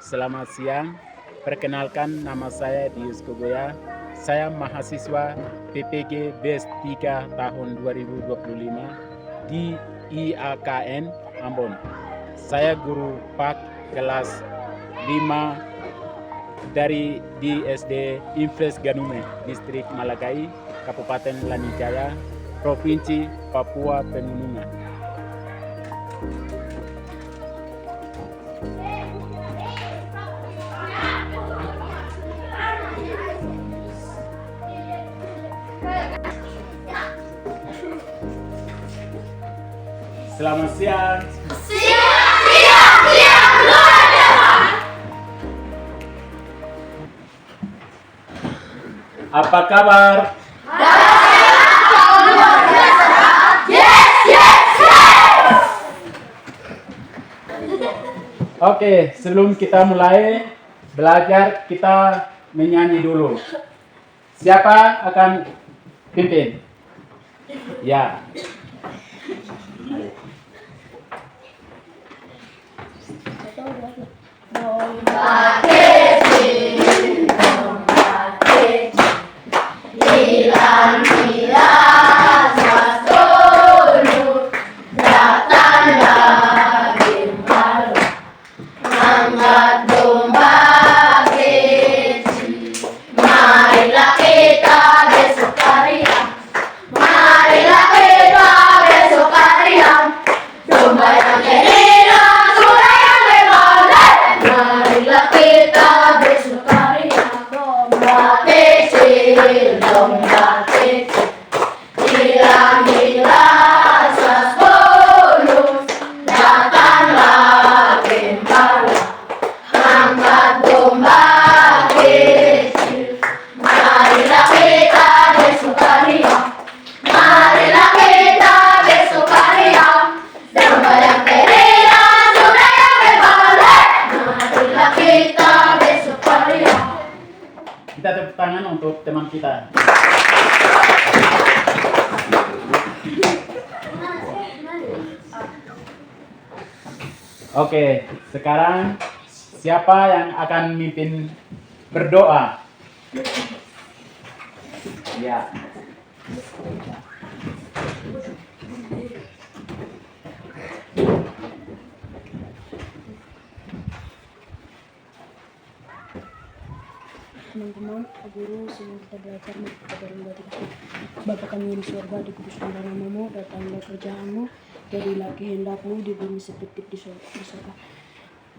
selamat siang. Perkenalkan nama saya Dius Kogoya. Saya mahasiswa PPG BES 3 tahun 2025 di IAKN Ambon. Saya guru PAK kelas 5 dari di SD Infres Ganume, Distrik Malagai, Kabupaten Lanijaya, Provinsi Papua Pegunungan. Selamat siang. Apa kabar? Oke, sebelum kita mulai belajar, kita menyanyi dulu. Siapa akan pimpin? Ya. Kita tepuk tangan untuk teman kita. Oke, sekarang siapa yang akan memimpin berdoa? Ya. Teman-teman, guru sebelum kita belajar kita berdoa kita. Bapa kami di surga, dikuduskan namamu, datanglah kerjaanmu, jadilah kehendakmu di bumi seperti di surga.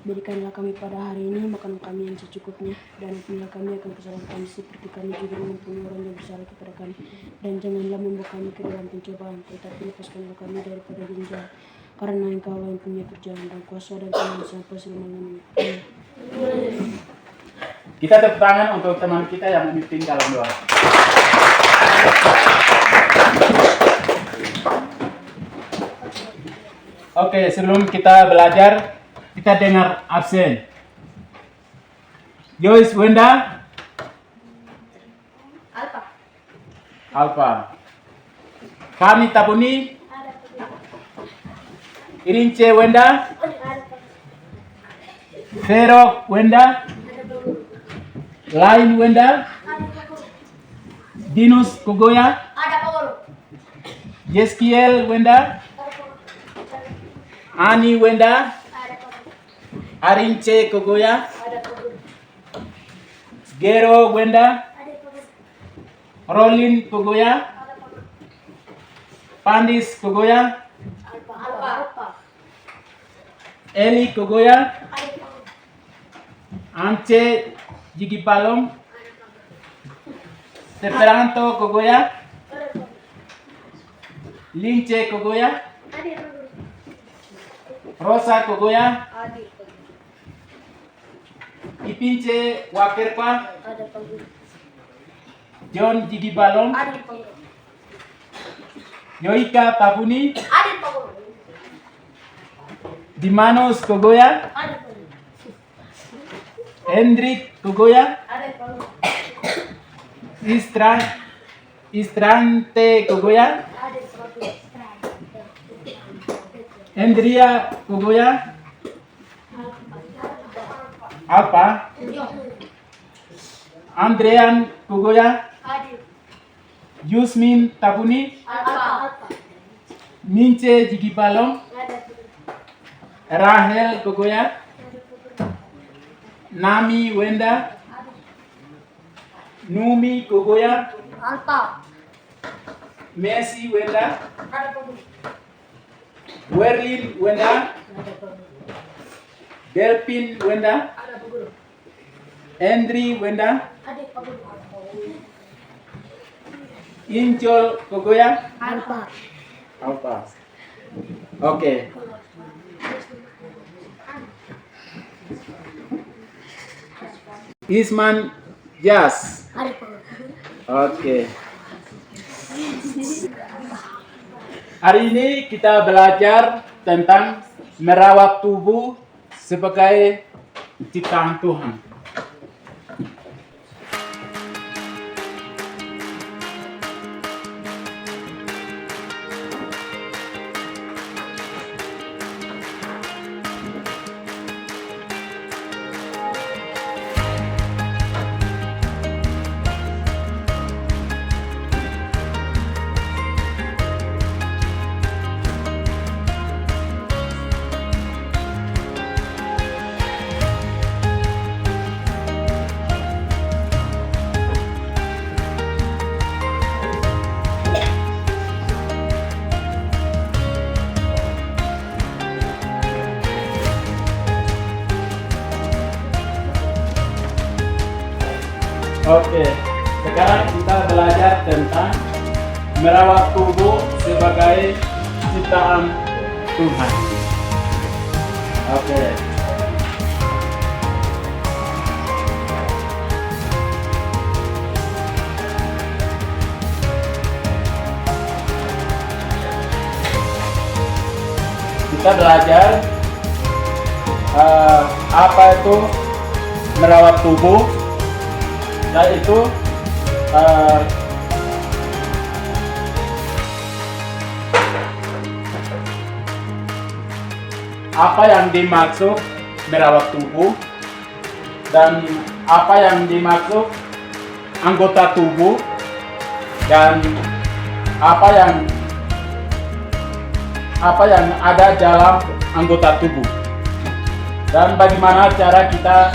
Berikanlah kami pada hari ini makan kami yang secukupnya, dan ampunilah kami akan kesalahan kami seperti kami juga mengampuni orang yang bersalah kepada kami. Dan janganlah membawa kami ke dalam pencobaan, tetapi lepaskanlah kami daripada yang jahat. Karena Engkau yang punya kerjaan dan kuasa dan kemuliaan sampai selama-lamanya. Kita tepuk tangan untuk teman kita yang memimpin dalam doa. Oke, sebelum kita belajar, kita dengar absen. Joyce Wenda. Alfa. Kami Tabuni. Irince Wenda. Vero Wenda. Lain Wenda. Dinus Kogoya. Yeskiel Wenda. Ani Wenda. Arince Kogoya. Gero Wenda. Rolin Kogoya. Pandis Kogoya. Eli Kogoya. Ance Jigi Palom. Esperanto Kogoya. Lince Kogoya. Rosa Kogoya. Ipince Wakerpa. John Jigi Balom. Yoika Tabuni. Dimanos Kogoya. Hendrik Kogoya. Istrante Kogoya. Andrea Kogoya. Alpa. Andrean Kogoya. Yusmin Tabuni. Mince Jigipalong. Rahel Kogoya. Nami Wenda. Numi Kogoya. Messi Wenda. Werlin Wenda. Delpin Wenda. Andri Wenda. Injol Kogoya. Alpa. Oke. Isman Jas. Oke. Hari ini kita belajar tentang merawat tubuh sebagai ciptaan Tuhan. Oke, sekarang kita belajar tentang merawat tubuh sebagai ciptaan Tuhan. Oke. Kita belajar apa itu merawat tubuh. Yaitu apa yang dimaksud merawat tubuh dan apa yang dimaksud anggota tubuh dan apa yang ada dalam anggota tubuh dan bagaimana cara kita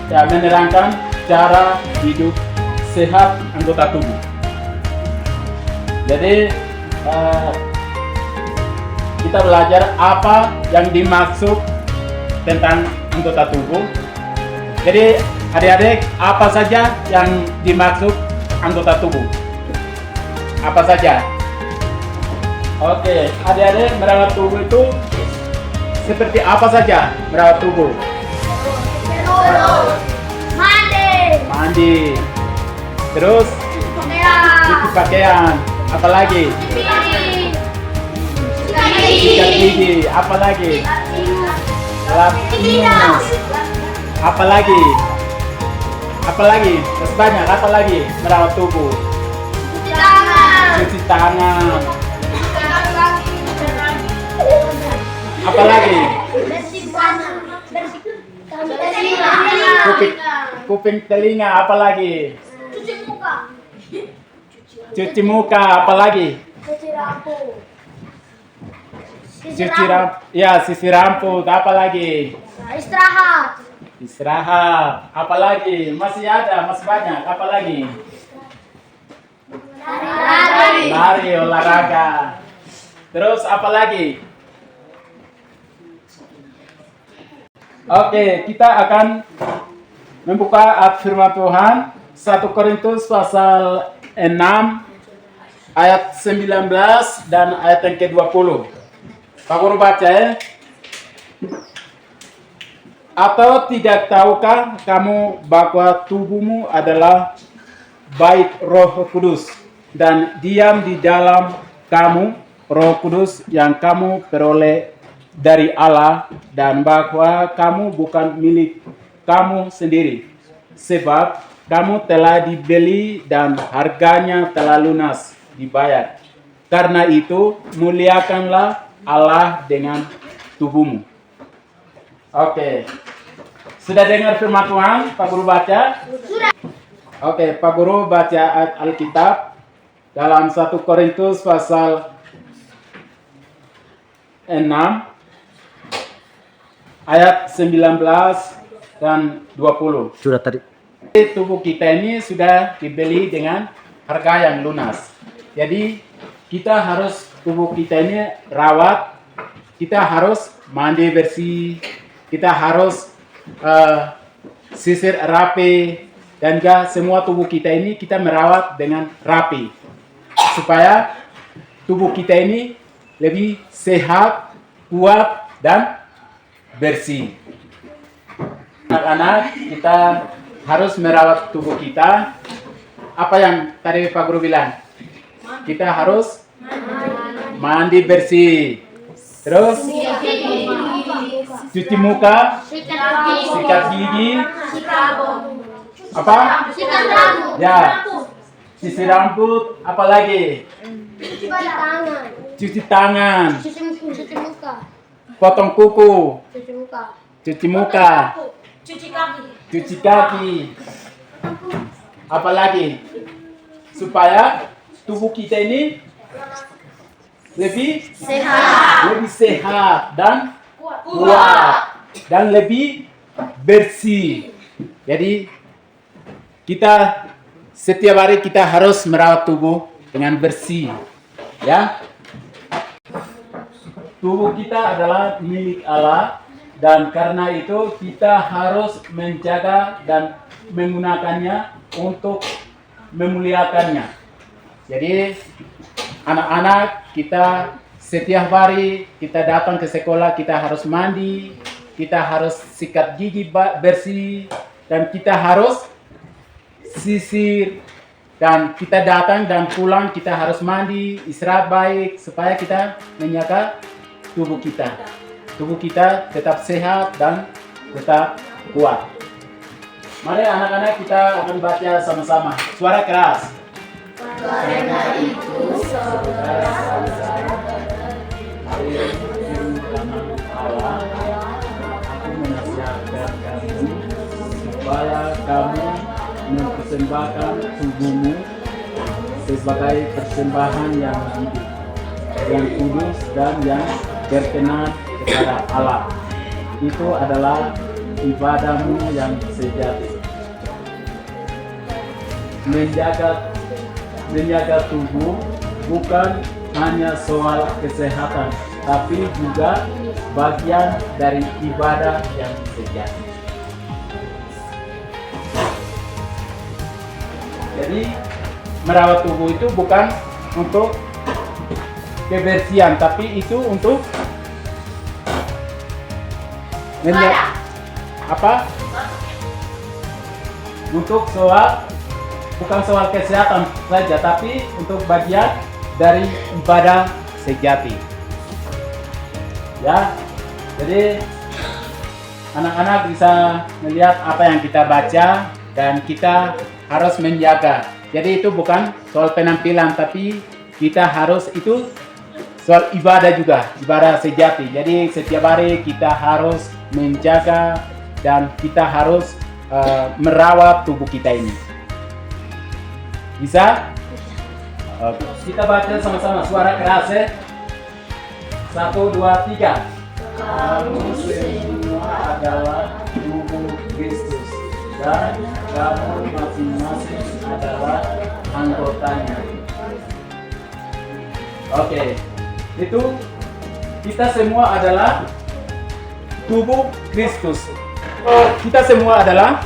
menerangkan cara hidup sehat anggota tubuh. Jadi kita belajar apa yang dimaksud tentang anggota tubuh. Jadi adik-adik, apa saja yang dimaksud anggota tubuh? Apa saja? Oke, adik-adik, merawat tubuh itu seperti apa saja merawat tubuh? Mandi. Terus cuci pakaian. Apalagi? Sikat gigi. Apalagi? Lap minus. Apalagi? Terus banyak. Apalagi merawat tubuh? Cuci tangan. Apalagi? Kuping telinga, apalagi? Cuci muka, apalagi? Sisir rambut, apalagi? Istirahat, apalagi? Masih ada, masih banyak, apalagi? Lari, olahraga. Terus apalagi? Oke, kita akan membuka ayat firman Tuhan 1 Korintus pasal 6 ayat 19 dan ayat yang ke-20. Pak Guru baca ya. Atau tidak tahukah kamu bahwa tubuhmu adalah bait Roh Kudus dan diam di dalam kamu Roh Kudus yang kamu peroleh dari Allah, dan bahwa kamu bukan milik kamu sendiri, sebab kamu telah dibeli dan harganya telah lunas dibayar. Karena itu muliakanlah Allah dengan tubuhmu. Oke, Sudah dengar firman Tuhan, Pak Guru baca? Sudah. Oke, Pak Guru baca ayat Alkitab dalam 1 Korintus pasal 6 ayat 19 dan 20. Sudah tadi. Tubuh kita ini sudah dibeli dengan harga yang lunas. Jadi kita harus tubuh kita ini rawat, kita harus mandi bersih, kita harus sisir rapi, dan juga semua tubuh kita ini kita merawat dengan rapi supaya tubuh kita ini lebih sehat, kuat, dan bersih. Anak-anak, kita harus merawat tubuh kita. Apa yang tadi Pak Guru bilang? Kita harus mandi bersih. Terus cuci muka, sikat gigi, apa? Ya, sisir rambut, apa lagi? Cuci tangan, Cuci muka. potong kuku, Cuci muka. cuci muka, cuci kaki, apa lagi? Supaya tubuh kita ini lebih sehat dan kuat dan lebih bersih. Jadi kita setiap hari kita harus merawat tubuh dengan bersih, ya. Tubuh kita adalah milik Allah dan karena itu kita harus menjaga dan menggunakannya untuk memuliakannya. Jadi anak-anak kita setiap hari kita datang ke sekolah, kita harus mandi, kita harus sikat gigi bersih, dan kita harus sisir, dan kita datang dan pulang kita harus mandi, istirahat baik supaya kita menjaga tubuh kita. Tubuh kita tetap sehat dan tetap kuat. Mari anak-anak kita akan baca sama-sama. Suara keras. Karena itu Allah, aku menasihatkan kamu supaya kamu mempersembahkan tubuhmu sebagai persembahan yang hidup, yang kudus dan yang berkenan kepada Allah. Itu adalah ibadahmu yang sejati. Menjaga tubuh bukan hanya soal kesehatan, tapi juga bagian dari ibadah yang sejati. Jadi merawat tubuh itu bukan untuk kebersihan, tapi itu untuk untuk bukan soal kesehatan saja, tapi untuk bagian dari ibadah sejati. Ya, jadi anak-anak bisa melihat apa yang kita baca dan kita harus menjaga. Jadi itu bukan soal penampilan, tapi kita harus itu soal ibadah juga, ibadah sejati. Jadi setiap hari kita harus menjaga dan kita harus merawat tubuh kita ini. Bisa? Oke. Kita baca sama-sama, suara keras ya. 1, 2, 3. Kamu semua adalah tubuh Kristus dan kamu masing-masing adalah anggotanya. Oke. Itu kita semua adalah tubuh Kristus. Kita semua adalah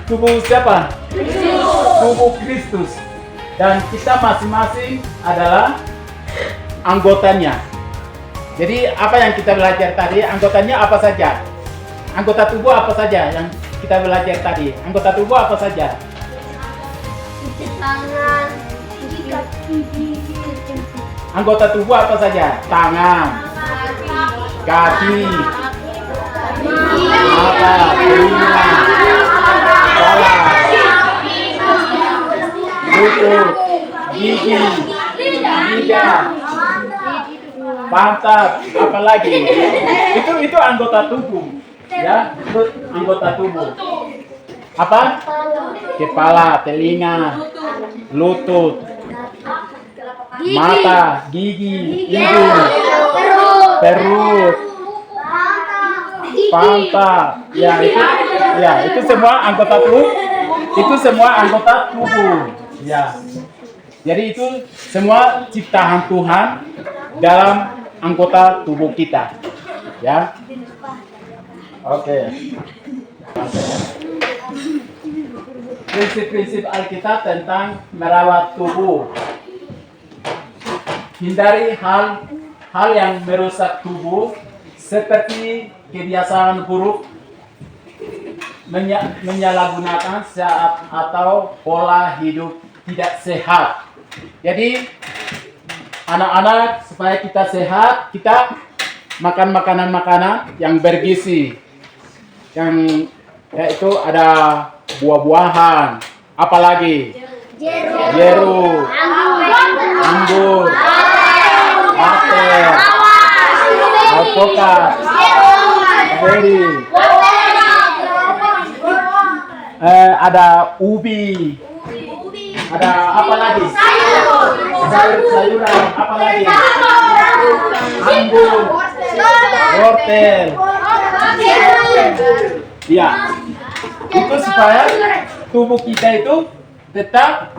tubuh siapa? Kristus. Tubuh Kristus. Dan kita masing-masing adalah anggotanya. Jadi apa yang kita belajar tadi, anggotanya apa saja? Anggota tubuh apa saja yang kita belajar tadi? Anggota tubuh apa saja? tangan, gigi, Anggota tubuh apa saja? Tangan, kaki, mata, telinga, kepala, lutut, gigi, lidah, pantat, apalagi itu anggota tubuh. Ya, itu anggota tubuh. Apa? Kepala, telinga, lutut, mata, gigi, hidung, perut, pantat. Itu semua anggota tubuh. Itu semua anggota tubuh. Ya. Jadi itu semua ciptaan Tuhan dalam anggota tubuh kita. Ya. Oke. Prinsip-prinsip Alkitab tentang merawat tubuh. Hindari hal yang merusak tubuh seperti kebiasaan buruk, menyalahgunakan saat atau pola hidup tidak sehat. Jadi anak-anak, supaya kita sehat, kita makan makanan-makanan yang bergizi, yang yaitu ada buah-buahan, apalagi jeruk, anggur, apel, alpukat, beri, ada ubi, ada apa lagi? Sayur-sayuran, apa lagi? Anggur, wortel. Ya, itu supaya tubuh kita itu tetap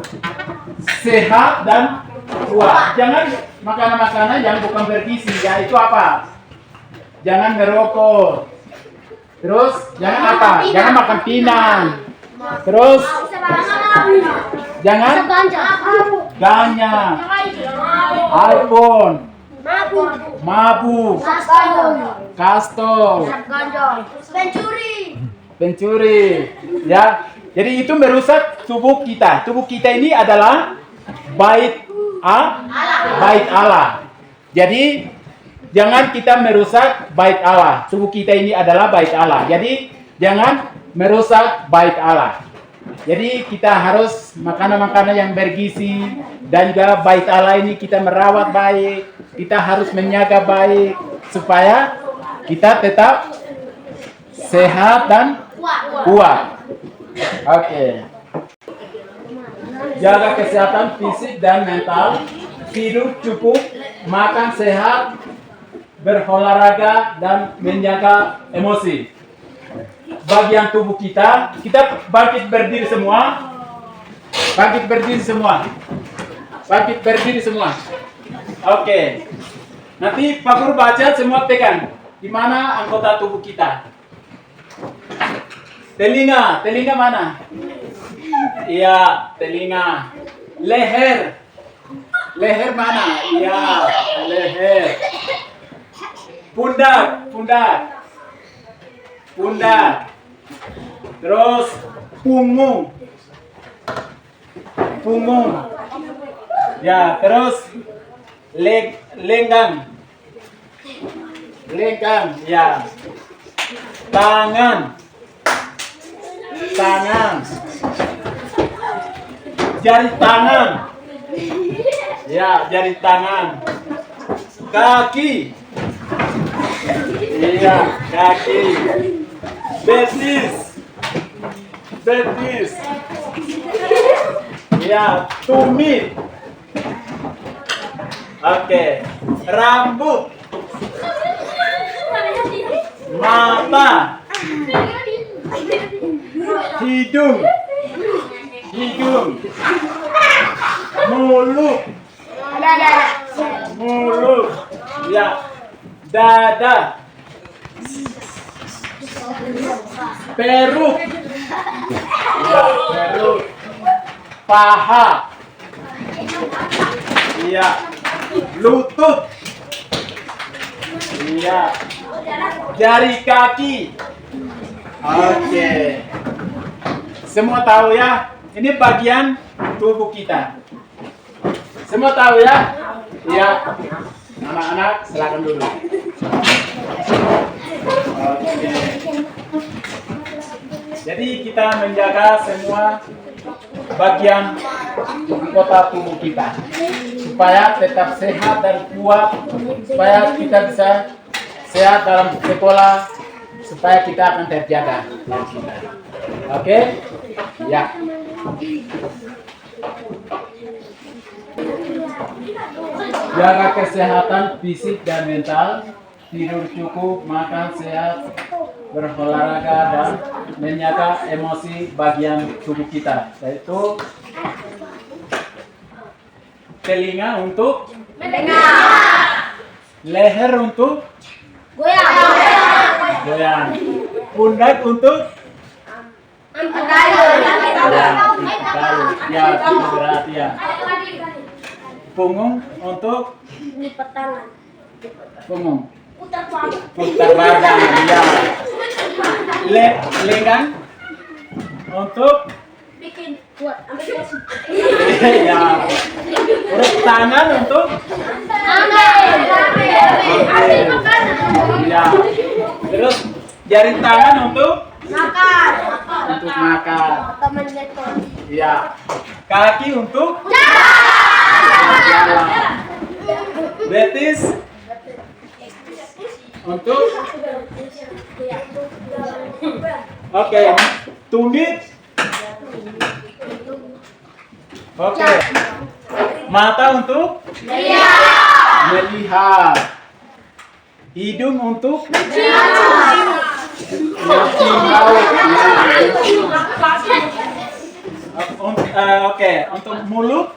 sehat dan kuat. Jangan makanan-makanan yang bukan bergizi. Ya, itu apa? Jangan merokok. Terus jangan apa? Jangan makan pinang. Terus jangan ganja, iPhone, mabuk, kastol, pencuri. Ya, jadi itu merusak tubuh kita. Tubuh kita ini adalah bait Allah. Jadi jangan kita merusak bait Allah. Tubuh kita ini adalah bait Allah. Jadi jangan merusak bait Allah. Jadi kita harus makanan-makanan yang bergizi, dan juga bait Allah ini kita merawat baik. Kita harus menjaga baik supaya kita tetap sehat dan kuat. Oke. Jaga kesehatan fisik dan mental, tidur cukup, makan sehat, berolahraga, dan menjaga emosi. Bagian tubuh kita bangkit berdiri semua. Bangkit berdiri semua. Bangkit berdiri semua. Oke. Nanti Pak Guru baca, semua pegang. Di mana anggota tubuh kita? Telinga mana? Iya, telinga. Leher mana? Iya, leher. Pundak. Terus punggung. Ya, terus lenggang. Ya. Tangan. Jari tangan. Ya, jari tangan. Kaki. Iya, kaki. Betis. Ya, tumit. Oke. Rambut. Mata. Hidung. Mulut. Ya. Dada. Perut. Ya, perut. Paha. Iya. Lutut. Iya. Jari kaki. Oke. Semua tahu ya? Ini bagian tubuh kita. Semua tahu ya? Iya. Anak-anak silakan duduk. Oke. Jadi kita menjaga semua bagian anggota tubuh kita supaya tetap sehat dan kuat, supaya kita bisa sehat dalam sekolah, supaya kita akan terjaga. Oke? Ya. Jaga kesehatan fisik dan mental, tidur cukup, makan sehat, berolahraga dan menjaga emosi bagian tubuh kita, yaitu telinga untuk mendengar, leher untuk goyang, pundak untuk ya, itu berarti ya. Punggung untuk lipat tangan, punggung, putar balik, putar badan, ya. Lengan untuk bikin kuat, ya. Urut tangan untuk ya. Terus jari tangan untuk makan, makan. teman lekor, Ya. Kaki untuk jalan. Betis untuk oke. Tumit. Oke. Mata untuk melihat. Hidung untuk mencium bau. Oke, untuk mulut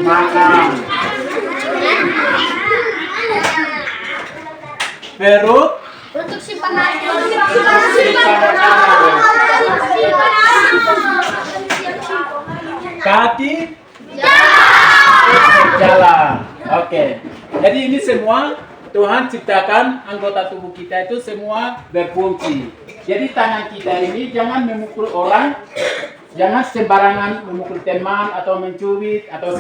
makan. Perut untuk simpan air, kaki jalan. Oke. Jadi ini semua Tuhan ciptakan anggota tubuh kita itu semua berfungsi. Jadi tangan kita ini jangan memukul orang, jangan sembarangan memukul teman atau mencubit atau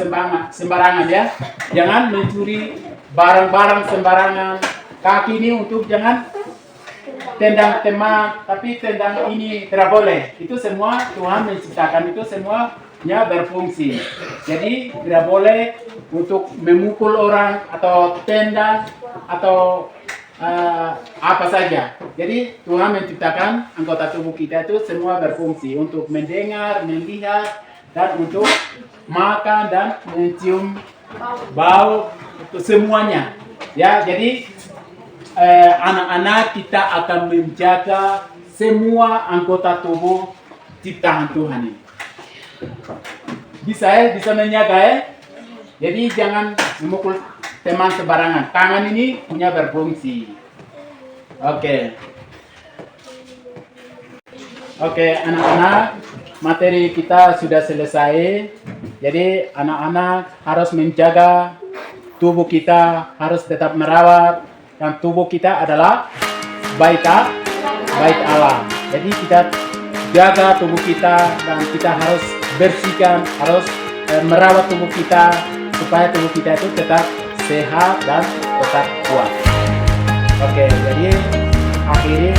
sembarangan ya. Jangan mencuri barang-barang sembarangan. Kaki ini untuk jangan tendang teman, tapi tendang ini tidak boleh. Itu semua Tuhan menciptakan itu semuanya berfungsi. Jadi tidak boleh untuk memukul orang atau tendang atau apa saja. Jadi Tuhan menciptakan anggota tubuh kita itu semua berfungsi untuk mendengar, melihat, dan untuk makan dan mencium bau, itu semuanya. Ya, jadi anak-anak kita akan menjaga semua anggota tubuh ciptaan Tuhan ini. Bisa menjaga ya. Jadi jangan memukul teman sembarangan. Tangan ini punya berfungsi. Oke, anak-anak, materi kita sudah selesai. Jadi anak-anak harus menjaga tubuh kita, harus tetap merawat. Dan tubuh kita adalah bait Allah. Jadi kita jaga tubuh kita dan kita harus bersihkan, harus merawat tubuh kita supaya tubuh kita itu tetap sehat dan tetap kuat. Oke, jadi akhiri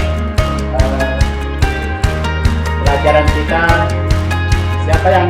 pelajaran kita. Siapa yang